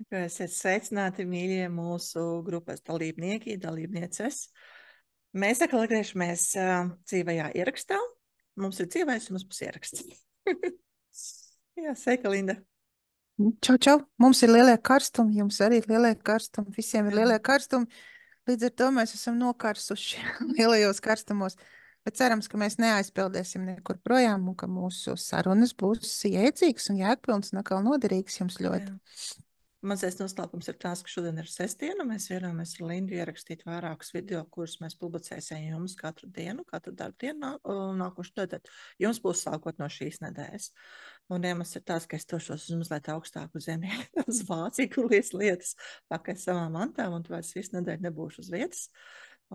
Esiet sveicināti, mīļie mūsu grupas dalībnieki, dalībnieces. Mēs atkal atgriežamies dzīvajā ierakstā. Mums ir dzīvais un mums būs ieraksts. Jā, sveika, Linda. Čau, čau. Mums ir lielie karstumi, jums arī ir lielie karstumi, visiem ir Jā. lielie karstumi. Līdz ar to mēs esam nokarsuši lielajos karstumos. Bet cerams, ka mēs neaizpeldēsim nekur projām un ka mūsu sarunas būs jēdzīgas un jēgpilnas un atkal noderīgas jums ļoti. Jā. Mazais noslēpums ir tās, ka šodien ir sestdiena. Mēs vienojamies ar Lindu ierakstīt vairākus video, kurus mēs publicēsim jums katru dienu, katru darbdienu nākošu nedēļu. Jums būs sākot no šīs nedēļas. Un iemesls ir tās, ka es došos uz mazliet augstāku zemi, uz Vāciju, kur lietas pakaļ savām mantām, un vairs visu nedēļu nebūšu uz vietas.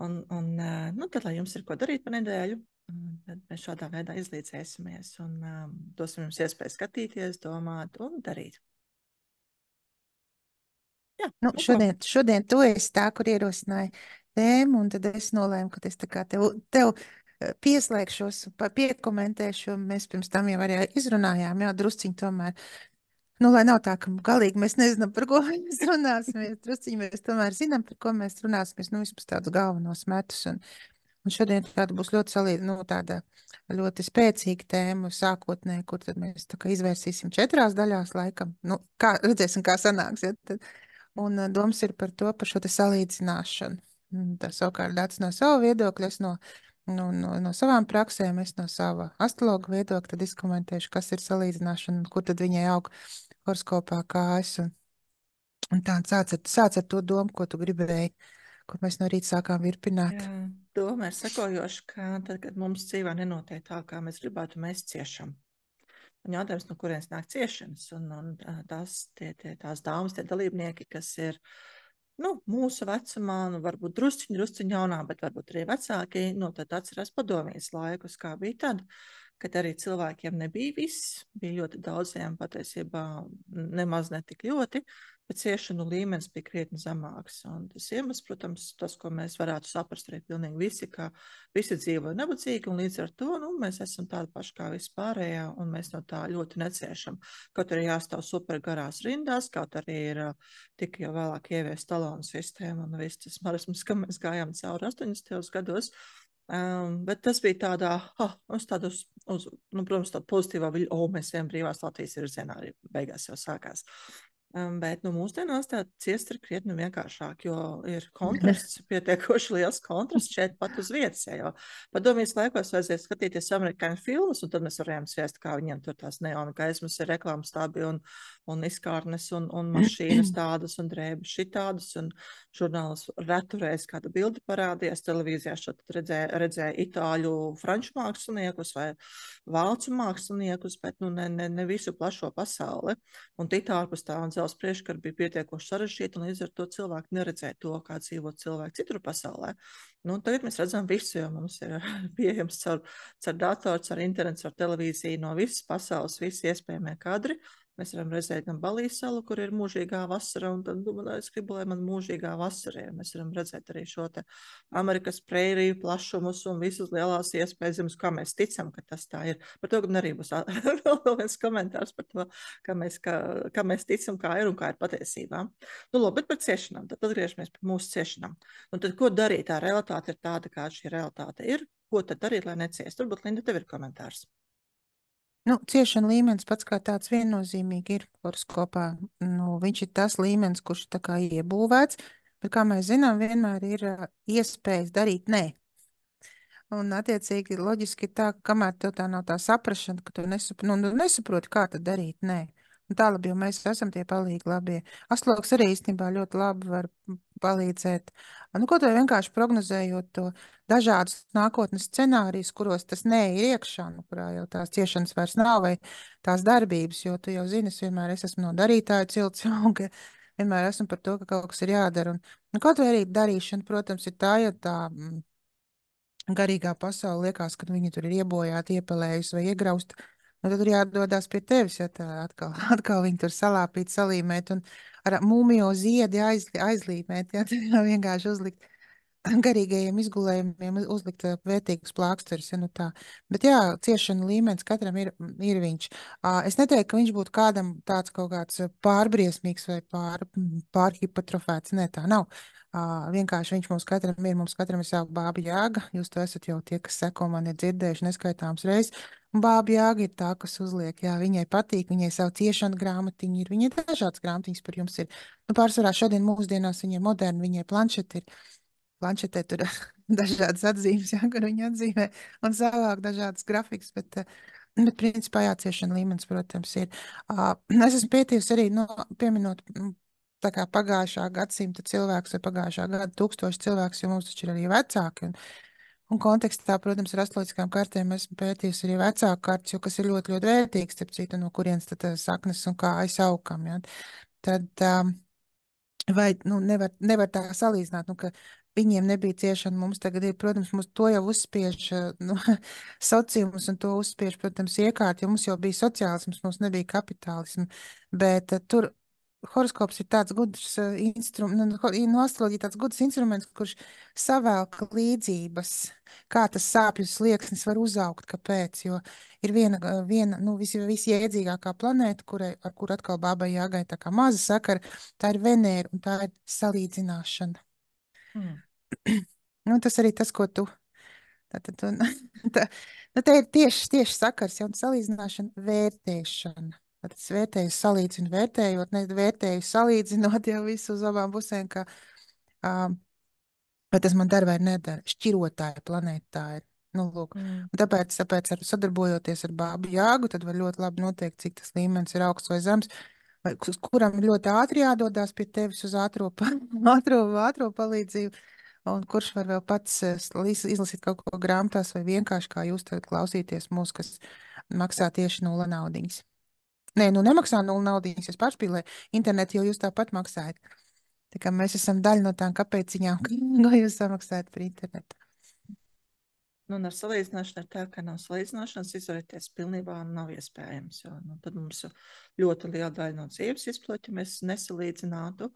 Tad, lai jums ir ko darīt pa nedēļu, tad mēs šādā veidā izlīdzēsimies un dosim jums iespēju skatīties, domāt un darīt. Jā, Šodien tu esi tā, kur ierosināja tēmu, un tad es nolēmu, ka es tā kā tev pieslēgšos, piekomentēšu, jo mēs pirms tam jau arī izrunājām, jā, drusciņi tomēr. Nu, lai nav tā, ka galīgi mēs nezinām, par ko mēs runāsimies, drusciņi mēs tomēr zinām, par ko mēs runāsimies, nu, vismaz tādus galvenos metus, un šodien tāda būs ļoti tāda ļoti spēcīga tēma sākotnēji, kur tad mēs tā kā izvērsīsim 4 daļās laikam, nu, kā, redzēsim, kā sanāks, ja, tad. Un domas ir par to, par šo te salīdzināšanu. Tā savukārt Dats no sava viedokļa, es no savām praksēm, es no sava astrologa viedokļa, tad izkomentēšu, kas ir salīdzināšana, un kur tad viņai aug horoskopā kājas. Un tā sāc ar to domu, ko tu gribēji, ko mēs no rīta sākām virpināt. Jā, doma ir sekojoša, ka tad, kad mums dzīvē nenotiek tā, kā mēs gribētu, mēs ciešam. Un jautājums, no kurienes nāk ciešanas, un tās dāmas, tie dalībnieki, kas ir mūsu vecumā, varbūt drusciņi jaunā, bet varbūt arī vecāki, tad atcerās padomjas laikus, kā bija tad, kad arī cilvēkiem nebija viss, bija ļoti daudziem patiesībā nemaz netik ļoti, bet ciešanu līmenis bija krietni zemāks. Un tas iemesls, protams, tas, ko mēs varētu saprast arī pilnīgi visi, ka visi dzīvo nabadzīgi, un līdz ar to mēs esam tādi paši kā vispārējā, un mēs no tā ļoti neciešam. Kaut arī jāstāv super garās rindās, kaut arī ir tik jau vēlāk ieviest talonu sistēmu, un viss tas marisms, ka mēs gājām cauri 80. gados. Bet tas bija tādā, protams, tāda pozitīvā viļa, mēs ejam brīvās Latvijas virzienā, arī beigās jau sākās. Bet mūsdienās tā ciest ir krietni vienkāršāk, jo ir kontrasts, pietiekoši liels kontrasts šeit pat uz vietas. Jo padomjas laikos vajadzēja skatīties amerikāņu filmas, un tad mēs varējām sviest, kā viņiem tur tās neona gaismas ir reklāmas tābi un izkārnes un mašīnas tādas un drēbes šitādas, un žurnāls retureiz kāda bildi parādījās televīzijā, šeit redzēja itāļu, franču māksliniekus vai vācu māksliniekus, bet ne visu plašo pasauli. Un tik ārpus tā un dzelzs priekškara bija pietiekoši sarežģīta, un līdz ar to cilvēki neredzēja to, kā dzīvo cilvēki citur pasaulē. Tagad mēs redzam visu, jo mums ir pieejams caur datoru, caur internetu, caur televīziju no visas pasaules, visi iespējamie kadri. Mēs varam redzēt gan Balijas salu, kur ir mūžīgā vasara, un tad, es gribu, lai man mūžīgā vasara ir. Mēs varam redzēt arī šo te Amerikas prēriju plašumus un visas lielās iespējas, kā mēs ticam, ka tas tā ir. Par to gan arī būs vēl viens komentārs par to, kā mēs ticam, kā ir un kā ir patiesībā. Bet par ciešanām, tad atgriežamies pie mūsu ciešanām. Un tad, ko darīt? Tā realitāte ir tāda, kā šī realitāte ir. Ko tad darīt, lai neciest? Turbūt, Linda, tev ir komentārs. Ciešana līmenis pats kā tāds viennozīmīgi ir horoskopā. Viņš ir tas līmenis, kurš tā kā iebūvēts, bet, kā mēs zinām, vienmēr ir iespējas darīt nē. Un, attiecīgi, loģiski ir tā, ka kamēr tev tā nav tā saprašana, ka tu nesaproti, kā tad darīt nē. Un tālāk, jo mēs esam tie palīgi labie. Astrologs arī īstenībā ļoti labi var palīdzēt. Kaut vai vienkārši prognozējot to dažādus nākotnes scenārijus, kuros tas nē ir iekšā, kurā jau tās ciešanas vairs nav, vai tās darbības, jo tu jau zini, es vienmēr esmu no darītāja cilts, un ka vienmēr esmu par to, ka kaut kas ir jādara. Un kaut vai arī darīšana, protams, ir tā, ja tā garīgā pasaule liekas, ka viņi tur ir iebojāti, iepelējusi vai iegrausti, tad tur jādodas pie tevis, ja tā atkal viņi tur salāpīt, salīmēt un ar mūmio ziedi aizlīmēt, ja tā vienkārši uzlikt. garīgajiem izgulējumiem uzlikt vērtīgus plāksterus, ja nu tā. Bet jā, ciešana līmenis katram ir viņš. Es neteiktu, ka viņš būtu kādam tāds kaut kāds pārbriesmīgs vai pārhipotrofēts. Nē, tā nav. Vienkārši viņš mums katram ir sava bāba jēga. Jūs to esat jau tie, kas seko man ir dzirdējuši neskaitāms reizes. Un bāba jēga ir tā, kas uzliek, jā, viņai patīk, viņai savu ciešanu grāmatiņu ir, viņai dažādas grāmatiņas par jums ir. Nu, pārsvarā šodien mūsdienās viņai moderni, viņai planšeti ir. Planšetē tur dažādas atzīmes, jā, kur viņi atzīmē un savāk dažādas grafikas, bet principā jāciešana līmenis, protams, ir. Es esmu pētījusi arī, nu, pieminot, tā kā pagājušā gadsimta cilvēks vai pagājušā gada 1000 cilvēks, jo mums taču ir arī vecāki. Un kontekstā, protams, ar astroloģiskām kartēm esmu pētījusi arī vecāku kartes, jo kas ir ļoti, ļoti vērtīgs, starp citu, no kurienes tad saknes un kā aizaukam, jā. Tad, vai, nu, nevar tā salīdzināt, nu, ka viņiem nebija ciešana, mums tagad ir, protams, mums to jau uzspiež, nu, sociumus un to uzspiež, protams, iekārt, jo mums jau bija sociālisms, mums nebija kapitālisms, bet tur horoskops ir tāds gudrs instruments, no astroloģija tāds gudrs instruments, kurš savelk līdzības, kā tas sāpju slieksnis var uzaugt, kāpēc, jo ir viena nu, visiedzīgākā planēta, ar kur atkal bābai jāgai tā kā maza sakara, tā ir Venēra un tā ir salīdzināšana. Nu, tas arī tas, ko tu. Tātad, tā ir tieši sakars, jau salīdzināšana, vērtēšana. Tad es vērtēju, salīdzinu, vērtējot, ne vērtēju, salīdzinot jau visu uz abām pusēm, ka vai tas man dara vai nedara. Šķirotāja planēta tā ir. Nu, lūk. Un tāpēc sadarbojoties ar bābu Jāgu, tad var ļoti labi noteikt, cik tas līmenis ir augsts vai zems, vai kuram ir ļoti ātri jādodās pie tevis uz ātro palīdzību. Un kurš var vēl pats izlasīt kaut ko grāmatās, vai vienkārši kā jūs tagad klausīties mūs, kas maksā tieši 0 naudiņas. Nē, nu nemaksā 0 naudiņas, es pārspīlēju internetu, jo jūs tāpat maksājat. Tā kā mēs esam daļa no tām kāpēciņām, ko jūs samaksājat par internetu. Nu, un ar salīdzināšanu ir tā, ka nav salīdzināšanas, izvarēties pilnībā nav iespējams, jo nu, tad mums ļoti liela daļa no dzīves izplot, ja mēs nesalīdzinātu,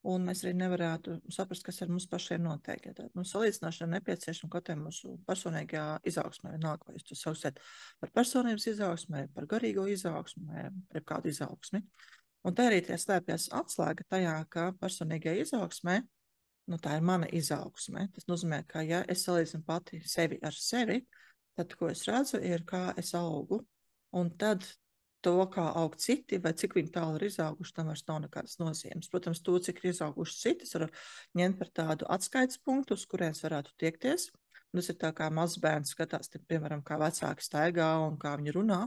un mēs arī nevarētu saprast, kas ar mums pašiem notiek. Ja tā, nu, salīdzināšana nepieciešama kaut kā mūsu personīgajā izaugsmē, vienalga, vai jūs to saucat par personības izaugsmē, par garīgo izaugsmē, par kādu izaugsmi. Un te arī tie slēpjas atslēga tajā, ka personīgajā izaugsmē, nu, tā ir mana izaugsme. Tas nozīmē, ka, ja es salīdzinu pati sevi ar sevi, tad, ko es redzu, ir, kā es augu. Un tad to, kā aug citi, vai cik viņi tālu ir izauguši, tam vairs nav nekādas nozīmes. Protams, to, cik ir izauguši citi, var ņemt par tādu atskaites punktu, uz kurienes varētu tiekties. Un tas ir tā, kā mazs bērns skatās, te, piemēram, kā vecāki staigā un kā viņi runā,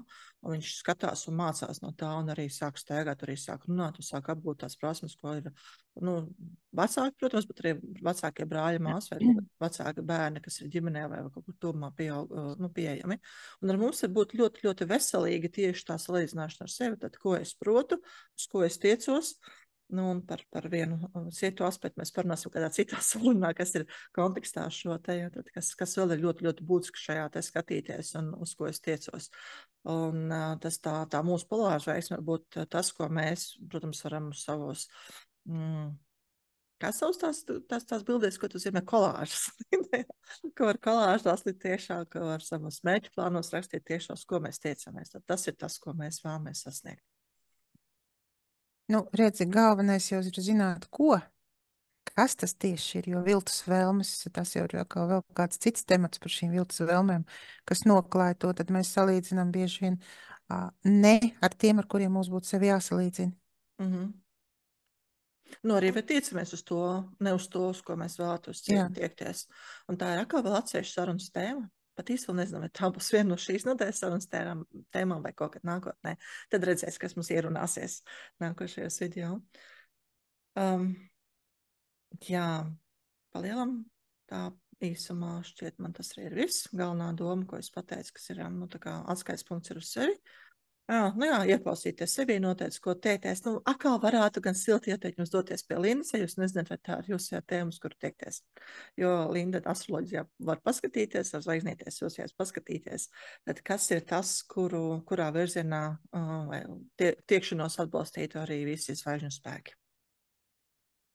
un viņš skatās un mācās no tā, un arī sāk staigāt, arī sāk runāt, un sāk apgūt tās prasmes, ko ir, nu, vecāki, protams, bet arī vecākie brāļi, māsas vai vecāki bērni, kas ir ģimenē vai kaut kur tuvumā pieejami. Un ar mums ir būt ļoti, ļoti veselīgi tieši tā salīdzināšana ar sevi, tad, ko es protu, uz ko es tiecos. Nu, un par vienu citu aspektu mēs parunāsim kādā citā sarunā, kas ir kontekstā šo te, tad, kas vēl ir ļoti, ļoti būtiski šajā te skatīties un uz ko es tiecos. Un tas tā mūsu polāža veiksme būt tas, ko mēs, protams, varam savos, kā savus tās bildēs, ko tu zīmē kolāžas. Ko var kolāžās likt tiešā, ko var savos mērķu plānos rakstīt tiešos, ko mēs tiecamies. Tad tas ir tas, ko mēs vēlamies sasniegt. Nu, redzi, galvenais jau ir zināt, kas tas tieši ir, jo viltus vēlmes, tas jau ir vēl kāds cits temats par šīm viltus vēlmēm, kas noklāja to, tad mēs salīdzinām bieži vien ne ar tiem, ar kuriem mums būtu sevi jāsalīdzina. Nu, arī tiecamies uz to, ne uz to, uz ko mēs vēlētos tiekties. Un tā ir atkal vēl atsevišķa sarunas tēma. Pat īsti vēl nezinu, vai tā būs viena no šīs nedēļas sarunas tēmām vai kaut kad nākotnē. Tad redzēs, kas mums ierunāsies nākošajos video. Jā, palielam tā īsumā šķiet man tas arī ir viss. Galvenā doma, ko es pateicu, kas ir tā kā atskaits punkts ir uz sevi. Ieklausīties sevi, noteikt, ko teikties. Nu, atkal varētu gan silti ieteikt jums doties pie Lindas, ja jūs nezināt, vai tā ir jūsu tēmas, kur tiekties. Jo Linda astroloģijā var paskatīties, ar zvaigznīties jūs jās paskatīties, tad kas ir tas, kurā virzienā tiekšanos atbalstītu arī visi zvaigžņu spēki.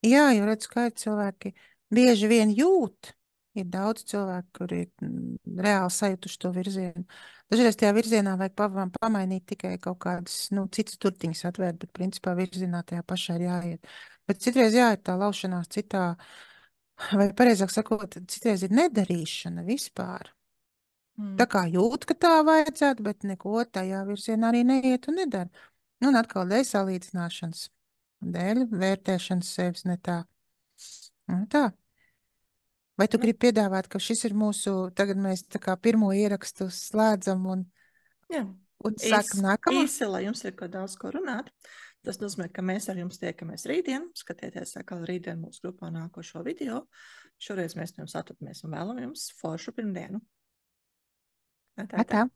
Jā, jo redzu, ka ir cilvēki, bieži vien jūt. Ir daudz cilvēku, kuri reāli sajutuši to virzienu. Dažreiz tajā virzienā vajag pamainīt tikai kaut kādas, citas turtiņas atvērt, bet principā virzienā tajā pašā ir jāiet. Bet citreiz jā, ir tā laušanās citā, vai pareizāk sakot, citreiz ir nedarīšana vispār. Tā kā jūt, ka tā vajadzētu, bet neko tajā virzienā arī neiet un nedara. Un atkal dēļ salīdzināšanas, dēļ vērtēšanas sevis ne tā. Tā. Vai tu gribi piedāvāt, ka šis ir mūsu, tagad mēs tā kā pirmo ierakstu slēdzam un sākam nākamo? Īsi, lai jums ir daudz ko runāt. Tas nozīmē, ka mēs ar jums tiekamies rītdien. Skatieties atkal rītdien mūsu grupā nākošo video. Šoreiz mēs jums atvamies un vēlam jums foršu pirmdienu. Tā. Tā.